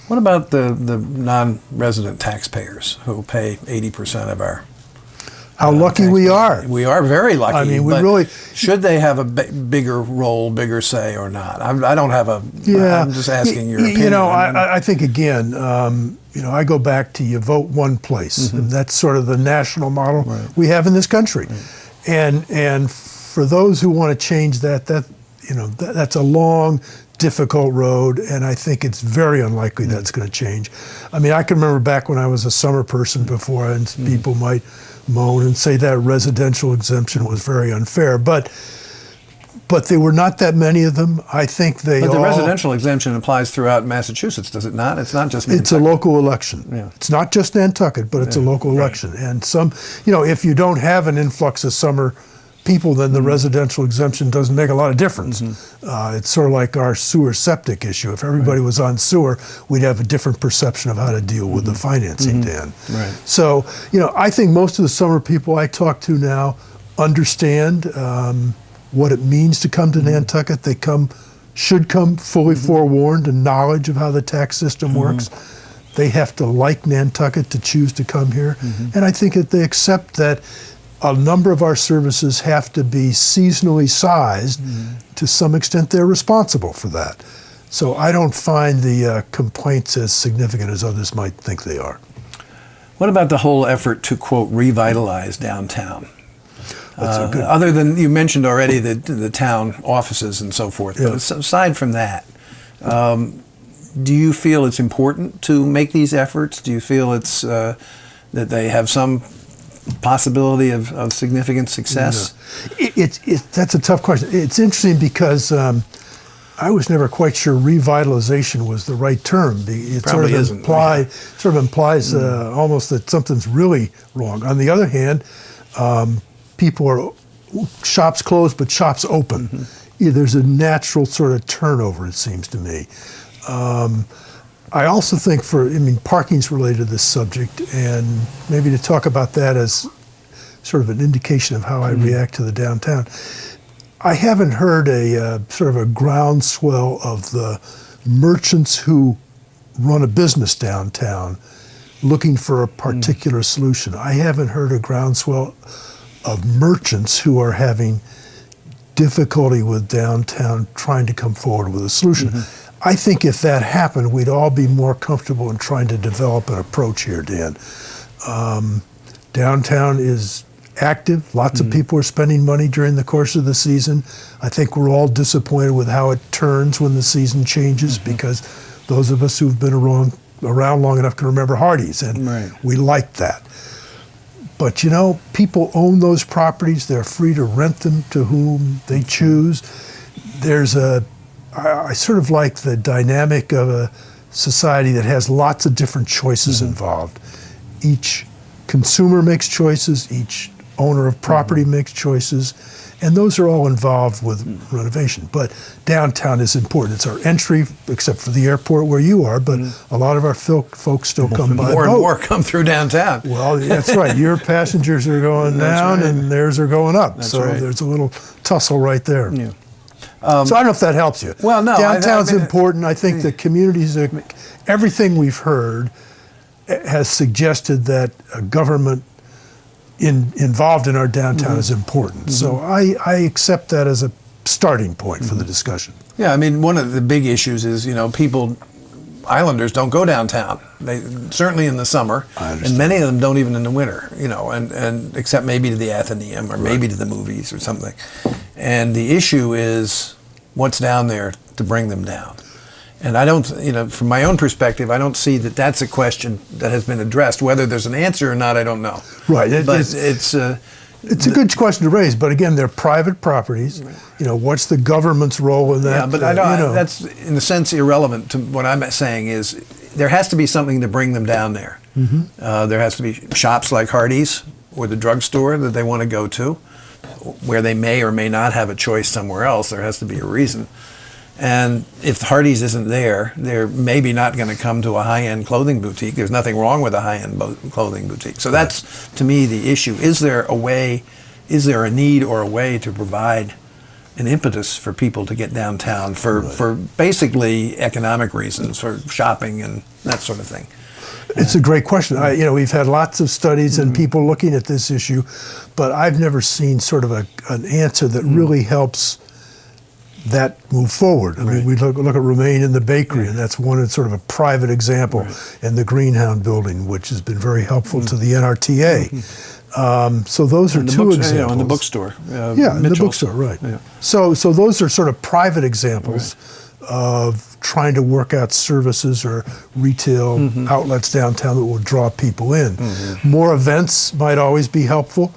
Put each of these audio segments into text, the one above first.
What about the non-resident taxpayers who pay 80% of our? How lucky we are. We are very lucky. I mean, we really should they have a bigger role, bigger say, or not? I don't have a. Yeah, I'm just asking your opinion. You know, I think again, you know, I go back to you vote one place, and that's sort of the national model we have in this country, and for those who want to change that, you know, that's a long, difficult road, and I think it's very unlikely that's going to change. I mean, I can remember back when I was a summer person before, and people might moan and say that residential exemption was very unfair, but there were not that many of them. I think But the residential exemption applies throughout Massachusetts, does it not? It's not just Nantucket. It's a local election. Yeah. It's not just Nantucket, but it's a local election. And some, you know, if you don't have an influx of summer people, then the residential exemption doesn't make a lot of difference. It's sort of like our sewer septic issue. If everybody was on sewer, we'd have a different perception of how to deal with the financing, Dan. Right. So, you know, I think most of the summer people I talk to now understand what it means to come to Nantucket. They should come fully forewarned and knowledge of how the tax system works. They have to like Nantucket to choose to come here. And I think that they accept that a number of our services have to be seasonally sized. To some extent, they're responsible for that. So I don't find the complaints as significant as others might think they are. What about the whole effort to, quote, revitalize downtown? That's a good other than, you mentioned already the town offices and so forth, but aside from that, do you feel it's important to make these efforts? Do you feel it's that they have some possibility of significant success? That's a tough question. It's interesting because I was never quite sure revitalization was the right term. It Probably sort of implies almost that something's really wrong. On the other hand, shops closed, but shops open. There's a natural sort of turnover, it seems to me. I also think parking's related to this subject, and maybe to talk about that as sort of an indication of how I react to the downtown. I haven't heard a sort of a groundswell of the merchants who run a business downtown looking for a particular solution. I haven't heard a groundswell of merchants who are having difficulty with downtown trying to come forward with a solution. I think if that happened, we'd all be more comfortable in trying to develop an approach here, Dan. Downtown is active. Lots of people are spending money during the course of the season. I think we're all disappointed with how it turns when the season changes, because those of us who've been around long enough can remember Hardee's, and we like that. But, you know, people own those properties. They're free to rent them to whom they choose. I sort of like the dynamic of a society that has lots of different choices involved. Each consumer makes choices, each owner of property makes choices, and those are all involved with renovation. But downtown is important. It's our entry, except for the airport where you are, but a lot of our folks still come by More boat. and more come through downtown. Well, that's right. Your passengers are going down and theirs are going up. That's so right. there's a little tussle right there. Yeah. So I don't know if that helps you. Well, no. Downtown's important. I think the communities, everything we've heard has suggested that a government involved in our downtown is important. So I accept that as a starting point for the discussion. Yeah, I mean, one of the big issues is, you know, islanders don't go downtown. They certainly in the summer, and many of them don't even in the winter. You know, and except maybe to the Athenaeum or maybe to the movies or something. And the issue is what's down there to bring them down. And I don't, you know, from my own perspective, I don't see that that's a question that has been addressed. Whether there's an answer or not, I don't know. Right. But it's a good question to raise, but again, they're private properties. You know, what's the government's role in that? Yeah, but I don't. That's in a sense irrelevant to what I'm saying. Is there has to be something to bring them down there. There has to be shops like Hardee's or the drugstore that they want to go to, where they may or may not have a choice somewhere else. There has to be a reason. And if Hardee's isn't there, they're maybe not going to come to a high-end clothing boutique. There's nothing wrong with a high-end clothing boutique. So that's, to me, the issue. Is there a need or a way to provide an impetus for people to get downtown for basically economic reasons, for shopping and that sort of thing? It's a great question. We've had lots of studies and people looking at this issue, but I've never seen sort of an answer that really helps that move forward. I mean, we look at Remain in the Bakery, and that's one sort of a private example, and the Greenhound building, which has been very helpful to the NRTA. So those are two examples. In the bookstore. In the bookstore, right. Yeah. So those are sort of private examples of trying to work out services or retail outlets downtown that will draw people in. More events might always be helpful.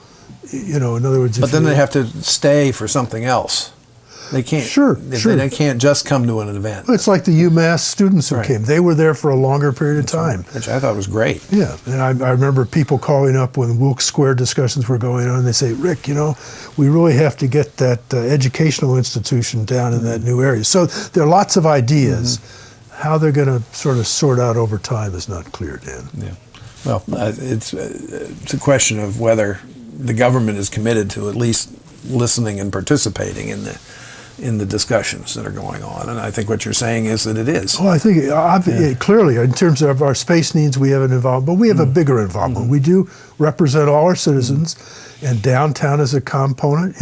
In other words, but then they have to stay for something else. They can't. Sure. They can't just come to an event. It's like the UMass students who came. They were there for a longer period of time. Which I thought was great. Yeah, and I remember people calling up when Wilkes Square discussions were going on, and they say, Rick, we really have to get that educational institution down in that new area. So there are lots of ideas. How they're going to sort of sort out over time is not clear, Dan. Yeah. Well, it's a question of whether the government is committed to at least listening and participating in the discussions that are going on, and I think what you're saying is that it is. Well, I think clearly, in terms of our space needs, we have an involvement, but we have a bigger involvement. We do represent all our citizens, and downtown is a component.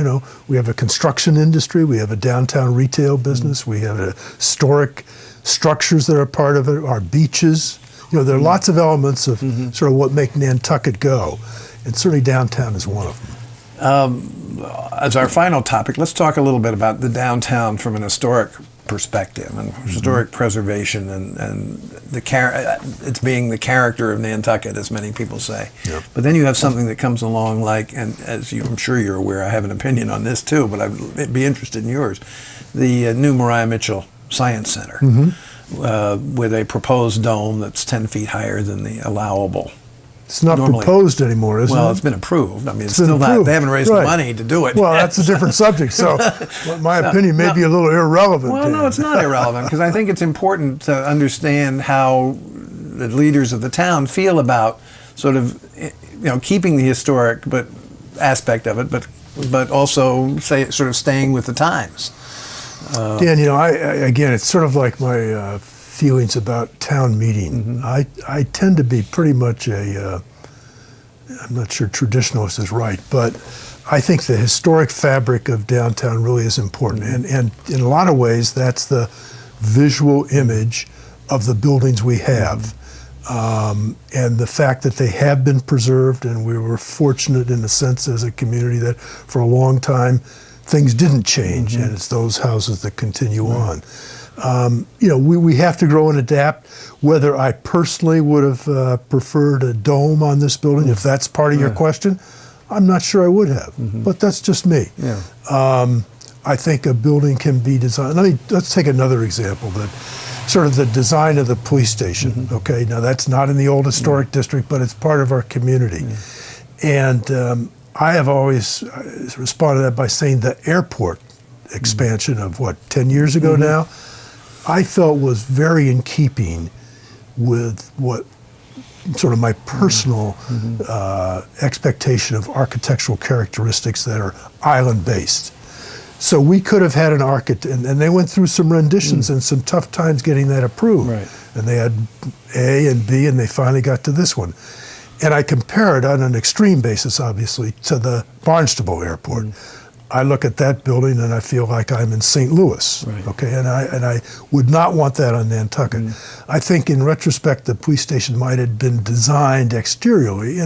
We have a construction industry, we have a downtown retail business, we have historic structures that are part of it, our beaches. There are lots of elements of sort of what make Nantucket go, and certainly downtown is one of them. As our final topic, let's talk a little bit about the downtown from an historic perspective and historic preservation and it's being the character of Nantucket, as many people say. Yep. But then you have something that comes along and I'm sure you're aware, I have an opinion on this too, but I'd be interested in yours. The new Maria Mitchell Science Center with a proposed dome that's 10 feet higher than the allowable. It's not proposed anymore, is it? Well, it's been approved. I mean, it's still not, they haven't raised the money to do it. Well, that's a different subject. So my opinion may be a little irrelevant. Well, no, it's not irrelevant, because I think it's important to understand how the leaders of the town feel about sort of, keeping the historic aspect of it, but also sort of staying with the times. Dan, again, it's sort of like my feelings about town meeting. I tend to be pretty much I'm not sure traditionalist is right, but I think the historic fabric of downtown really is important. And in a lot of ways, that's the visual image of the buildings we have. And the fact that they have been preserved, and we were fortunate in a sense as a community that for a long time things didn't change, and it's those houses that continue on. We have to grow and adapt. Whether I personally would have preferred a dome on this building, if that's part of your question, I'm not sure I would have. But that's just me. Yeah. I think a building can be designed. Let's take another example. That sort of the design of the police station. Okay, now that's not in the old historic district, but it's part of our community. And I have always responded to that by saying the airport expansion of 10 years ago now, I felt was very in keeping with what sort of my personal expectation of architectural characteristics that are island-based. So we could have had an architect, and they went through some renditions and some tough times getting that approved. Right. And they had A and B, and they finally got to this one. And I compare it on an extreme basis, obviously, to the Barnstable Airport. I look at that building and I feel like I'm in St. Louis, okay? And I would not want that on Nantucket. I think in retrospect, the police station might have been designed exteriorly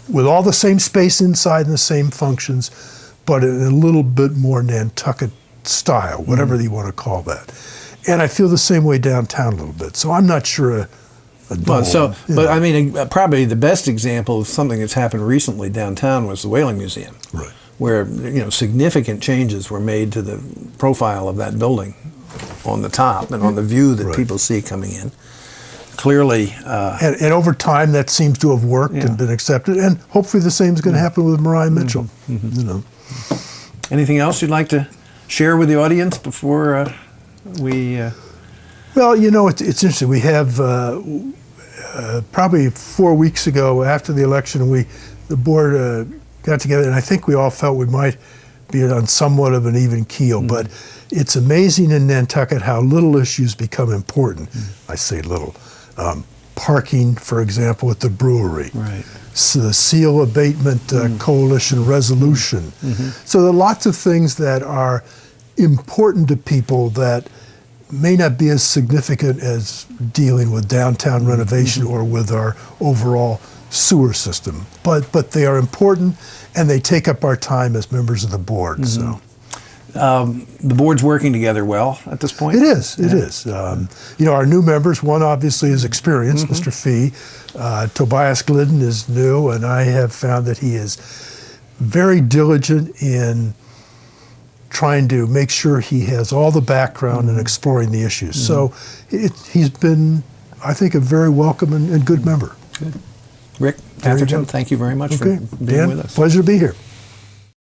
with all the same space inside and the same functions, but in a little bit more Nantucket style, whatever you want to call that. And I feel the same way downtown a little bit. So I'm not sure but I mean, probably the best example of something that's happened recently downtown was the Whaling Museum. Right. Where significant changes were made to the profile of that building on the top and on the view that people see coming in. Clearly, and over time that seems to have worked and been accepted, and hopefully the same is going to happen with Maria Mitchell. Anything else you'd like to share with the audience before we? Well, it's interesting. We have probably 4 weeks ago after the election, the board got together, and I think we all felt we might be on somewhat of an even keel. But it's amazing in Nantucket how little issues become important. I say little. Parking, for example, at the brewery. Right. So the seal abatement coalition resolution. So there are lots of things that are important to people that may not be as significant as dealing with downtown renovation or with our overall sewer system. But they are important, and they take up our time as members of the board. So. The board's working together well at this point? It is. It is. You know, our new members, one obviously is experienced, Mr. Fee. Tobias Glidden is new, and I have found that he is very diligent in trying to make sure he has all the background and exploring the issues. So he's been, I think, a very welcome and good member. Good. Rick Atherton, thank you very much for being Dan, with us. Pleasure to be here.